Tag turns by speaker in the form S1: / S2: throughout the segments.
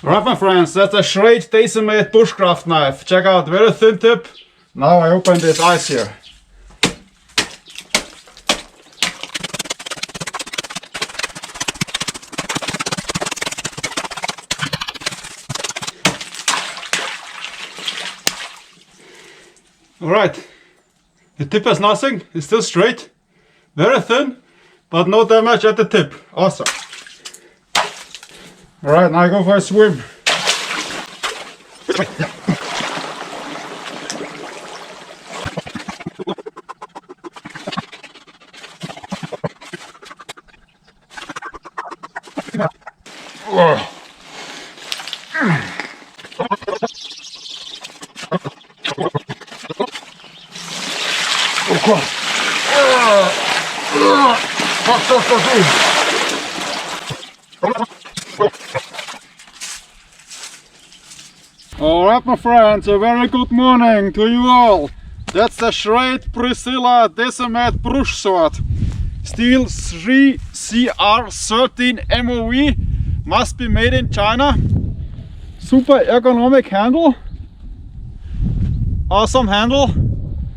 S1: Right, my friends, that's a SCHRADE DECIMATE bushcraft knife. Check out, very thin tip. Now I open this ice here. Alright, the tip has nothing, it's still straight, very thin, but no damage at the tip. Awesome. Alright, now I go for a swim. Alright, my friends, a very good morning to you all. That's the SCHRADE PRISCILLA DECIMATE brush sword. Steel 3CR13 MOV. Must be made in China. Super ergonomic handle. Awesome handle.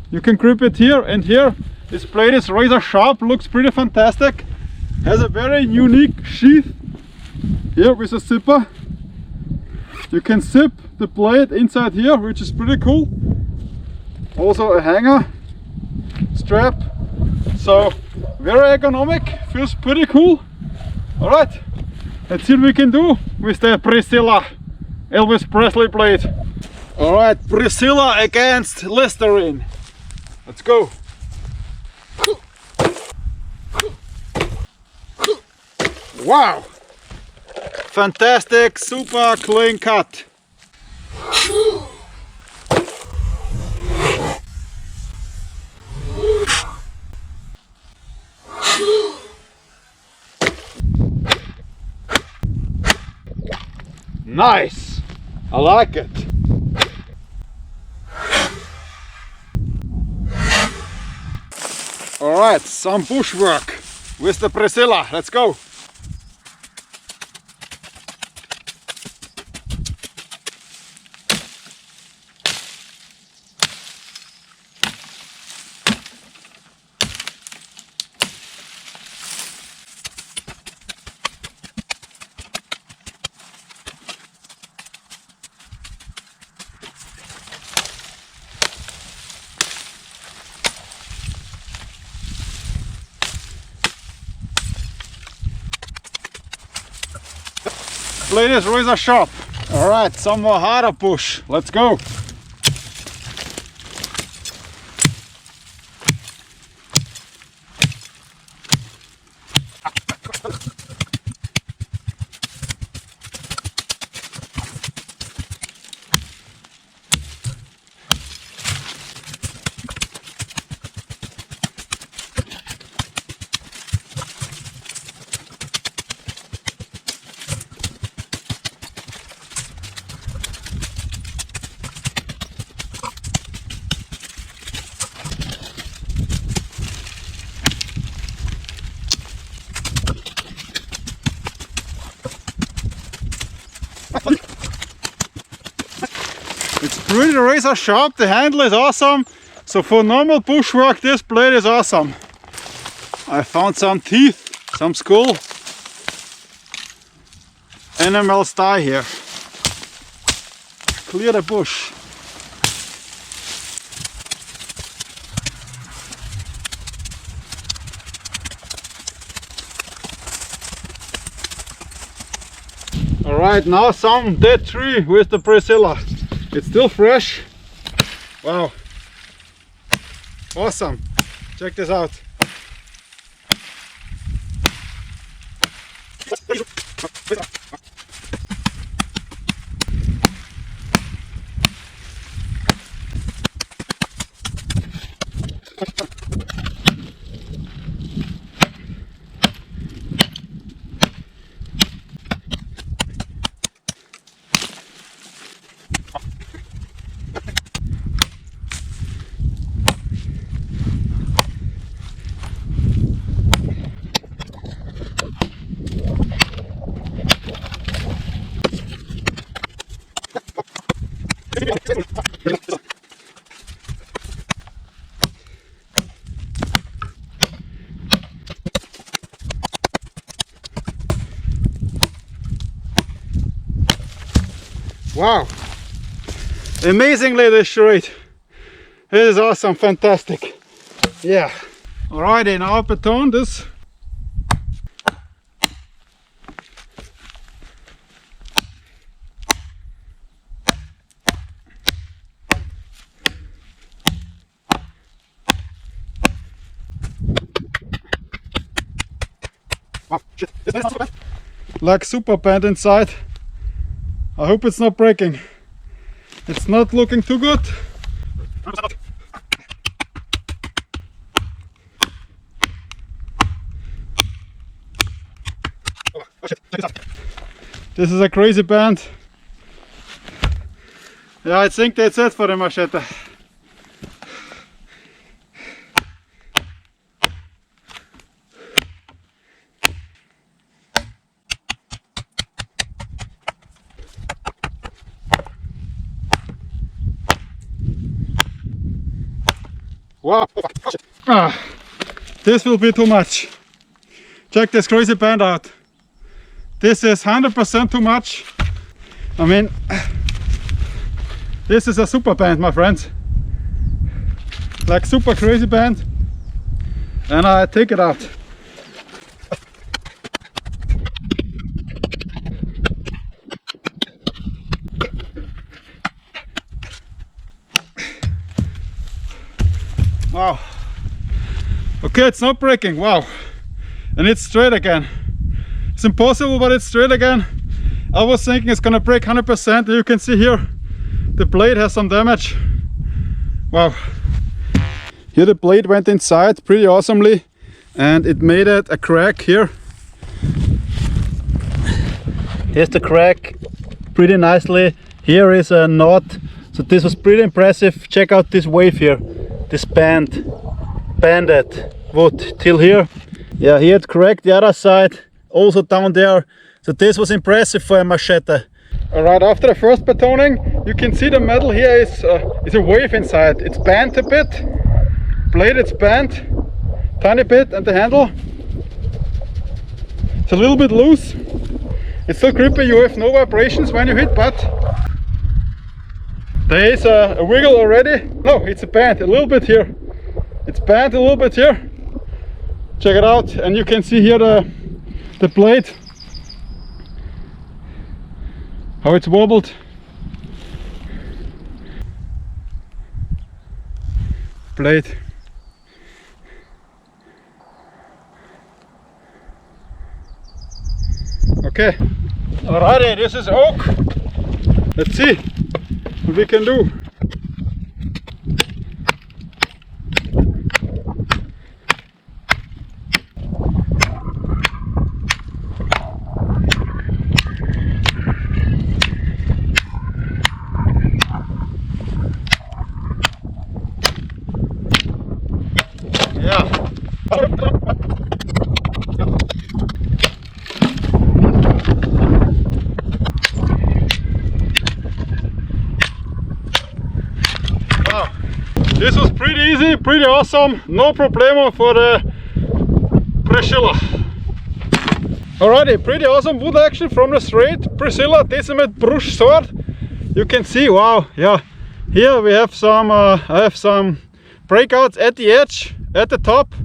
S1: You can grip it here and here. This blade is razor sharp, looks pretty fantastic. Has a very unique sheath here with a zipper. You can zip the blade inside here, which is pretty cool. Also a hanger strap. So very ergonomic, feels pretty cool. Alright, let's see what we can do with the PRISCILLA Elvis Presley blade. Alright, PRISCILLA against Listerine. Let's go. Wow! Fantastic, super clean cut. Nice! I like it. Alright, some bushwork with the PRISCILLA. Let's go. Blade is razor sharp. Alright, some more harder push. Let's go. It's pretty razor sharp, the handle is awesome. So for normal bushwork, this blade is awesome. I found some teeth, some skull, enamel sty here. Clear the bush. Alright, now some dead tree with the PRISCILLA. It's still fresh. Wow. Awesome. Check this out. Wow! Amazingly, this SCHRADE. It is awesome, fantastic. Yeah. Alrighty, now I baton this. Wow, shit. Like super bent inside. I hope it's not breaking. It's not looking too good. This is a crazy band. Yeah, I think that's it for the Machete. Wow, this will be too much. Check this crazy band out. This is 100% too much. I mean, this is a super band, my friends. Like super crazy band. And I take it out. Wow. Okay, it's not breaking. Wow. And it's straight again. It's impossible, but it's straight again. I was thinking it's gonna break 100%. You can see here the blade has some damage. Wow. Here the blade went inside pretty awesomely and it made it a crack here. Here's the crack pretty nicely. Here is a knot. So this was pretty impressive. Check out this wave here. This banded wood till here. Yeah, here it cracked the other side, also down there. So this was impressive for a Machete. Alright, after the first batoning, you can see the metal here is a wave inside. It's bent a bit. Blade, it's bent, tiny bit, and the handle, it's a little bit loose. It's still grippy, you have no vibrations when you hit, but there is a wiggle already. No, it's a bend a little bit here. It's bent a little bit here. Check it out, and you can see here the blade, how it's wobbled. Blade. Okay. Alrighty, this is oak. Let's see what we can do. This was pretty easy, pretty awesome, no problemo for the PRISCILLA. Alrighty, pretty awesome wood action from the SCHRADE PRISCILLA DECIMATE brush sword. You can see, wow, yeah, here we have some, I have some breakouts at the edge, at the top,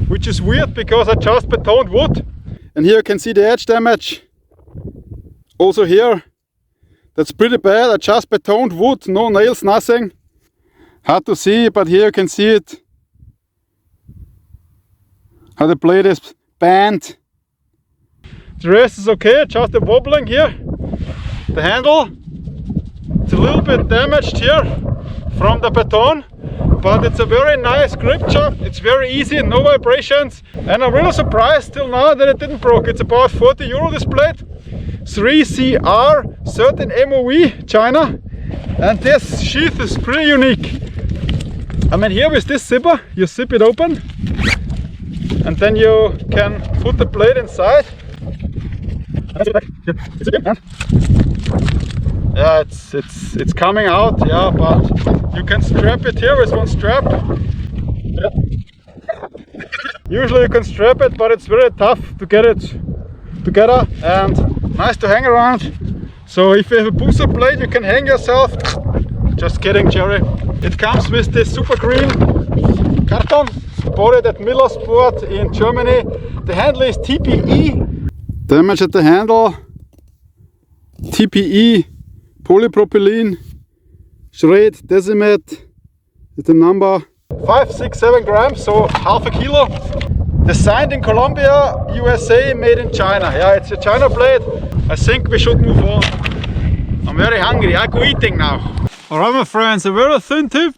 S1: which is weird because I just batoned wood. And here you can see the edge damage. Also here, that's pretty bad, I just batoned wood, no nails, nothing. Hard to see, but here you can see it. How the blade is bent. The rest is okay, just the wobbling here. The handle, it's a little bit damaged here from the baton, but it's a very nice grip job. It's very easy, no vibrations. And I'm really surprised till now that it didn't break. It's about 40 euro this blade. 3CR, 13 MOV, China. And this sheath is pretty unique. I mean, here with this zipper, you zip it open and then you can put the blade inside. Yeah, it's coming out, yeah, but you can strap it here with one strap. Yeah. Usually you can strap it, but it's very tough to get it together and nice to hang around. So if you have a booster blade, you can hang yourself. Just kidding, Jerry. It comes with this super green carton. Bought it at Millersport in Germany. The handle is TPE. Damage at the handle. TPE, polypropylene, SCHRADE, DECIMATE is the number. 5, 6, 7 grams, so half a kilo. Designed in Colombia, USA, made in China. Yeah, it's a China blade. I think we should move on. I'm very hungry, I go eating now. Alright my friends, a very thin tip.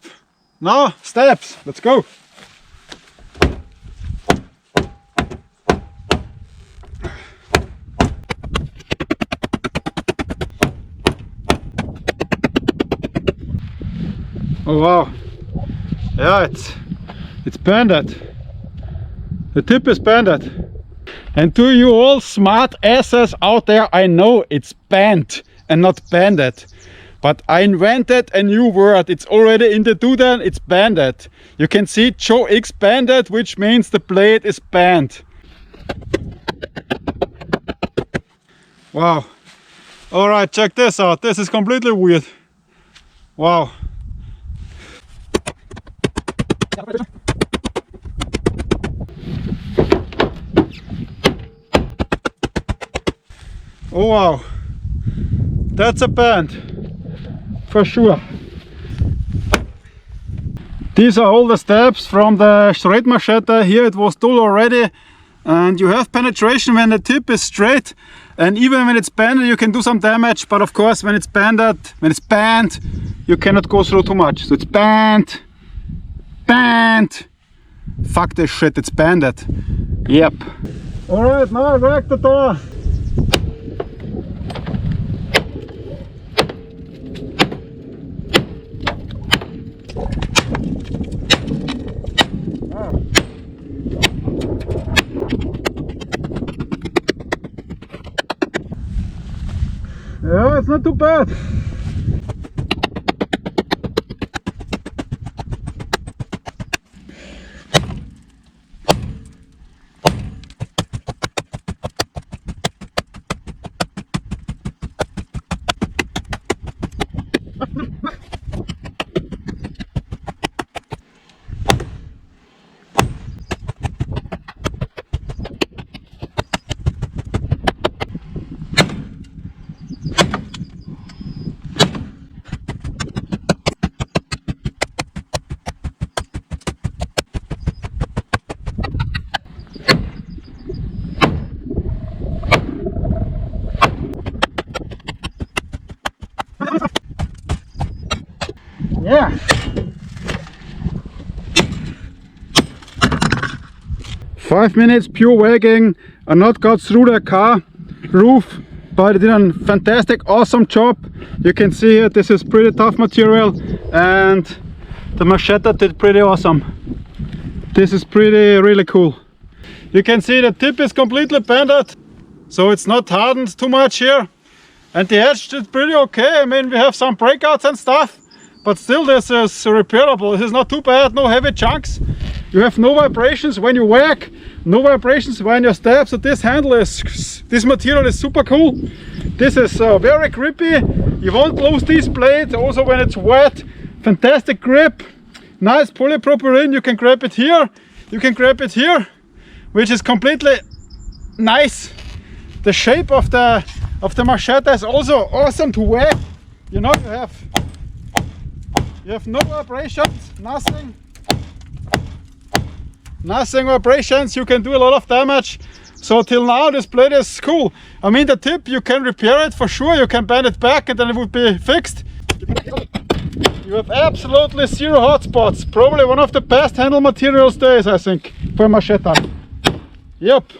S1: Now steps, let's go. Oh wow, yeah, it's banded. The tip is banded. And to you all smart asses out there, I know it's bent and not banded. But I invented a new word, it's already in the Duden, it's banded. You can see Joe X banded, which means the blade is bent. Wow. Alright, check this out, this is completely weird. Wow. Oh wow, that's a band for sure. These are all the steps from the SCHRADE machete. Here it was tool already, and you have penetration when the tip is straight, and even when it's banded you can do some damage, but of course when it's banded, when it's bent, you cannot go through too much. So it's bent. Fuck this shit, it's banded. Yep. Alright, now rack the door. Yeah, it's not too bad. Yeah. Five minutes pure wagging. I not got through the car roof, but it did a fantastic, awesome job. You can see here, this is pretty tough material, and the machete did pretty awesome. This is really cool. You can see the tip is completely bended, so it's not hardened too much here. And the edge is pretty okay. I mean, we have some breakouts and stuff, but still this is repairable. This is not too bad, no heavy chunks. You have no vibrations when you whack, no vibrations when you step. So this handle is, this material is super cool. This is very grippy. You won't lose these blades also when it's wet. Fantastic grip. Nice polypropylene. You can grab it here, you can grab it here, which is completely nice. The shape of the machete is also awesome to whack. You know, you have no vibrations, nothing vibrations. You can do a lot of damage. So till now this blade is cool. I mean, the tip, you can repair it for sure. You can bend it back and then it would be fixed. You have absolutely zero hot spots. Probably one of the best handle materials there is, I think, for machete. Yep.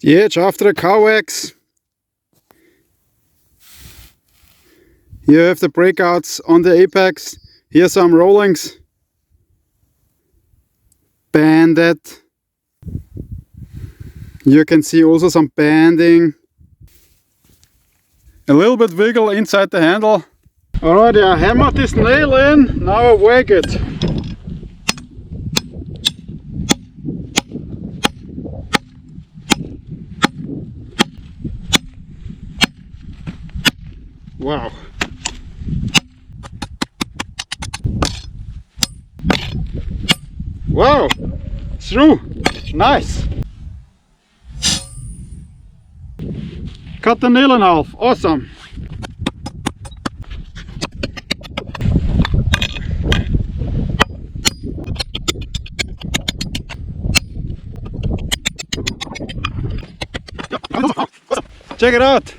S1: The edge after the car wax. Here you have the breakouts on the apex. Here some rollings. Banded. You can see also some banding. A little bit wiggle inside the handle. Alright, I hammered this nail in, now I whack it. Wow. Wow, through, nice. Cut the nail in half, awesome. Check it out.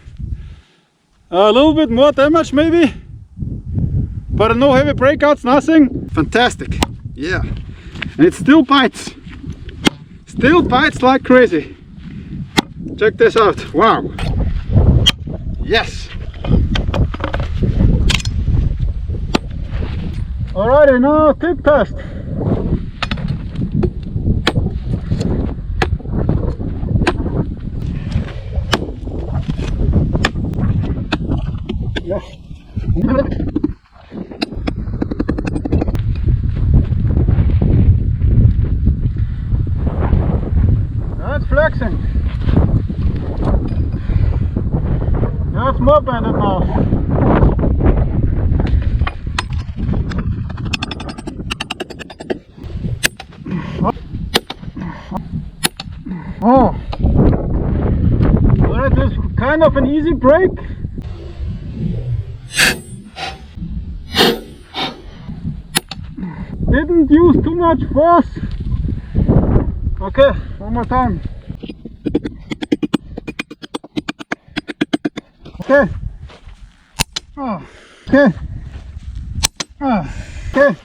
S1: A little bit more damage maybe, but no heavy breakouts, nothing. Fantastic, yeah. And it still bites. Still bites like crazy. Check this out, wow. Yes. Alrighty, now tip test. Yes. That's flexing. That's more bended now. Oh, well, that is kind of an easy break. Didn't use too much force. Okay, one more time. Okay. Oh. Okay. Oh. Okay.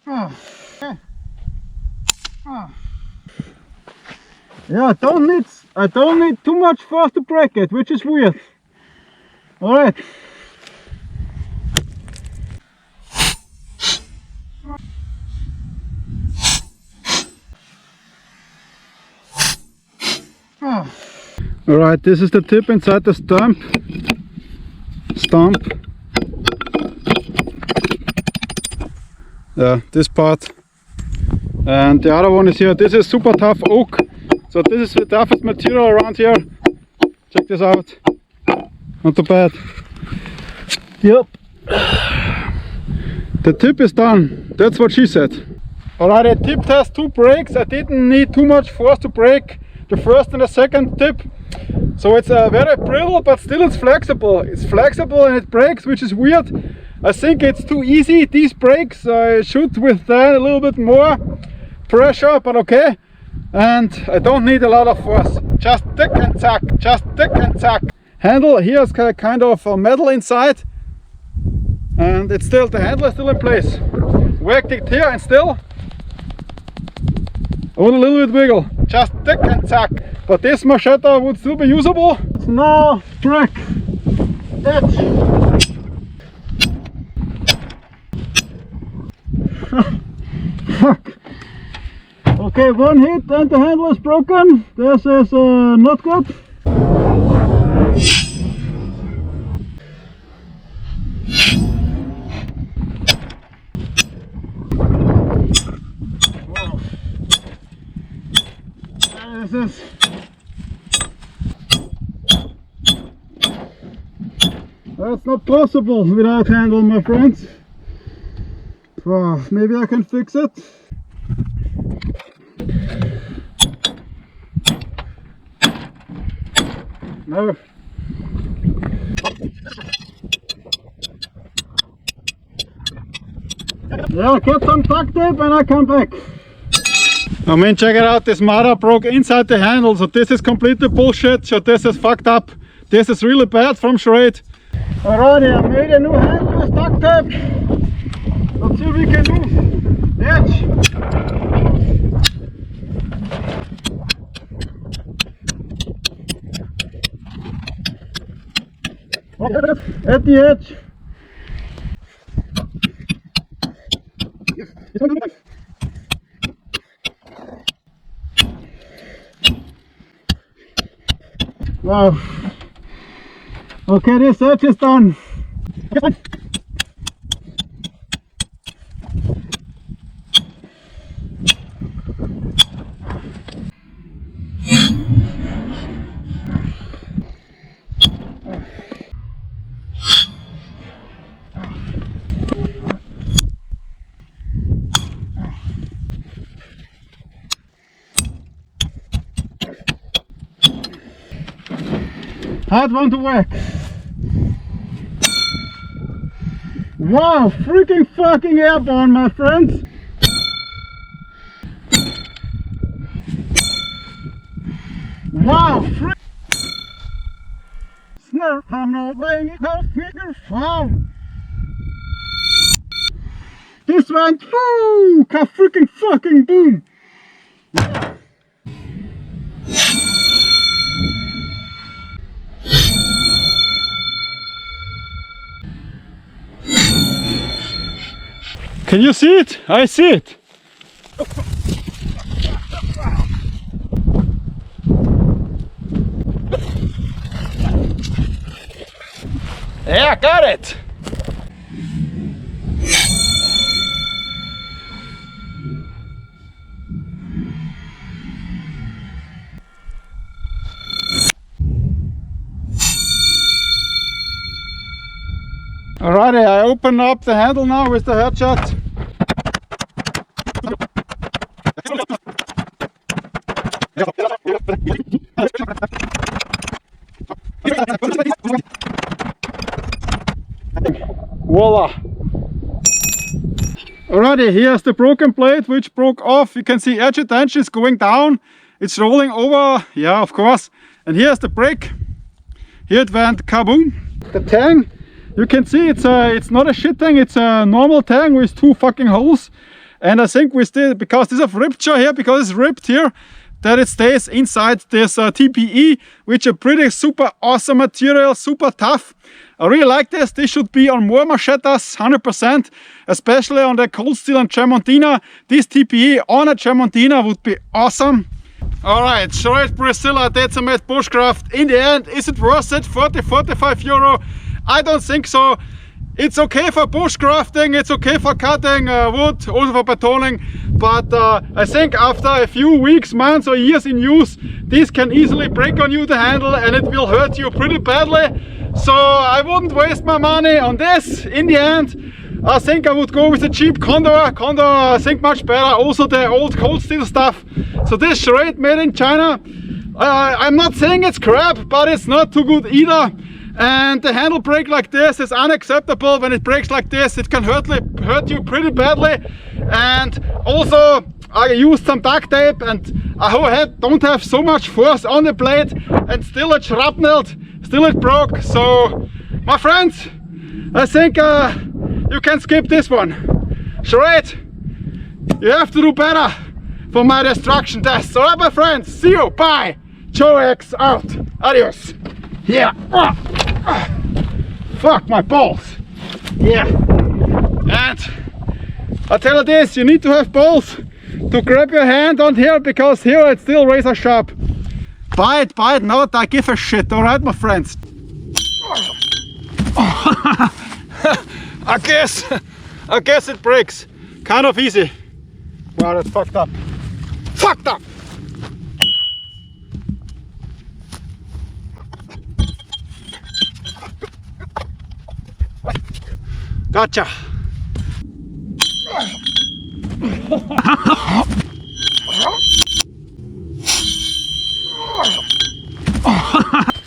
S1: Oh. Okay. Oh. Yeah, I don't need too much force to break it, which is weird. All right. Oh. All right, this is the tip inside the stump. Yeah, this part. And the other one is here. This is super tough oak. So this is the toughest material around here. Check this out. Not too bad. Yep. The tip is done. That's what she said. Alright, a tip test, 2 breaks. I didn't need too much force to break the first and the second tip. So it's very brittle, but still it's flexible. It's flexible and it breaks, which is weird. I think it's too easy, these breaks. I should withstand a little bit more pressure, but okay. And I don't need a lot of force. Just tick and tack, just tick and tack. Handle here is kind of metal inside. And it's still, the handle is still in place. Whacked it here and still. Only a little bit wiggle. Just tick and tack. But this machete would still be usable. It's now break. Edge. Fuck. Okay, one hit and the handle is broken. This is not good. Wow. This is that's not possible without handle, my friends. Maybe I can fix it. No. Yeah, get some duct tape and I come back. I mean, check it out, this mother broke inside the handle, so this is completely bullshit, so this is fucked up. This is really bad from SCHRADE. Alrighty, I made a new handle with duct tape. Let's see what we can do. Edge. At the edge. Wow. Okay, this edge is done. Hard one to work. Wow, freaking fucking airborne, my friends. Wow, snare, I'm not laying it off, figure found. This went, whoo, freaking fucking boom. Can you see it? I see it. Yeah, got it. Alrighty, I open up the handle now with the headshot. Voila! Alrighty, here's the broken plate which broke off. You can see edge tension is going down. It's rolling over, yeah, of course. And here's the brake. Here it went kaboom. The tang, you can see it's not a shit tang, it's a normal tang with two fucking holes. And I think we still, because there's a rupture here, because it's ripped here, that it stays inside this TPE, which is a pretty super awesome material, super tough. I really like this. This should be on more machetes, 100%, especially on the cold steel and Tramontina. This TPE on a Tramontina would be awesome. Alright, SCHRADE, PRISCILLA, DECIMATE, bushcraft. In the end, is it worth it? 40-45 euro? I don't think so. It's okay for bushcrafting, it's okay for cutting wood, also for batoning, but I think after a few weeks, months or years in use, this can easily break on you the handle and it will hurt you pretty badly. So I wouldn't waste my money on this. In the end, I think I would go with the cheap Condor. Condor, I think much better. Also the old cold steel stuff. So this SCHRADE made in China, I'm not saying it's crap, but it's not too good either. And the handle break like this is unacceptable. When it breaks like this, it can hurt you pretty badly. And also I used some duct tape and I don't have so much force on the blade, and still it shrapnelled, still it broke. So my friends, I think you can skip this one. SCHRADE, you have to do better for my destruction tests. Alright my friends, see you, bye. Joe X out, adios. Yeah. Fuck my balls. Yeah. And I tell you this, you need to have balls to grab your hand on here, because here it's still razor sharp. Buy it, not I give a shit. Alright my friends. I guess it breaks. Kind of easy. Wow, that's fucked up. Fucked up! Gotcha!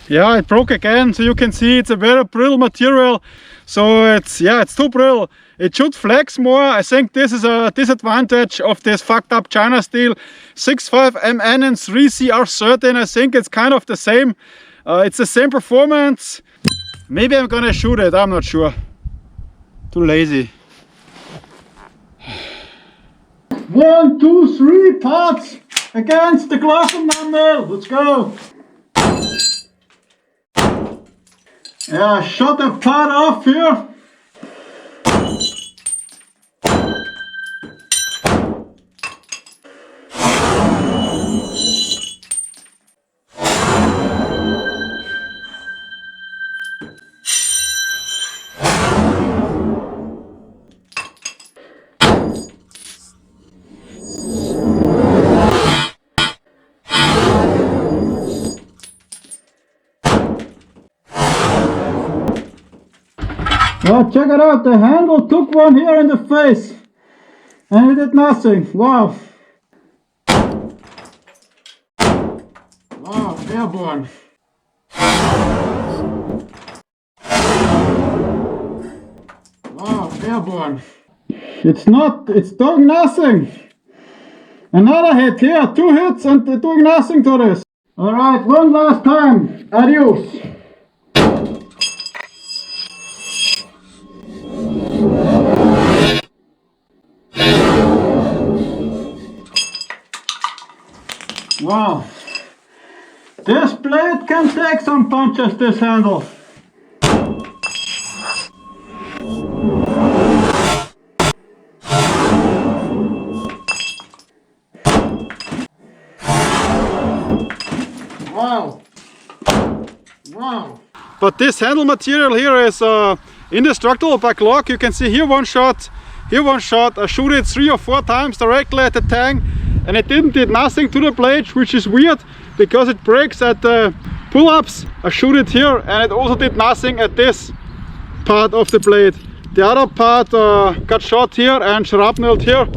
S1: Yeah, it broke again, so you can see it's a very brittle material. So it's too brittle. It should flex more. I think this is a disadvantage of this fucked up China steel 6.5 MN and 3CR13. I think it's kind of the same. It's the same performance. Maybe I'm gonna shoot it, I'm not sure. Too lazy. 1, 2, 3 parts against the glass enamel. Let's go. Yeah, shot a part off here. Well, check it out, the handle took one here in the face and it did nothing. Wow. Wow, airborne. Wow, airborne. It's doing nothing. Another hit here, 2 hits and they're doing nothing to this. Alright, one last time. Adios. Wow. This blade can take some punches, this handle. Wow. Wow. But this handle material here is indestructible by Glock. You can see here one shot, here one shot. I shoot it 3 or 4 times directly at the tang and it did nothing to the blade, which is weird because it breaks at the pull-ups. I shoot it here and it also did nothing at this part of the blade. The other part got shot here and shrapnelled here,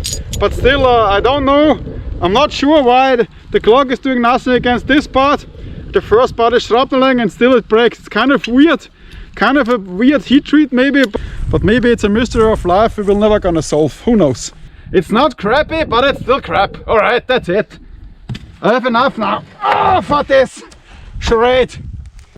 S1: but still I don't know. I'm not sure why the Glock is doing nothing against this part. The first part is shrapnelling and still it breaks. It's kind of weird, kind of a weird heat treat maybe, but maybe it's a mystery of life we will never gonna solve. Who knows? It's not crappy, but it's still crap. Alright, that's it. I have enough now. For this charade.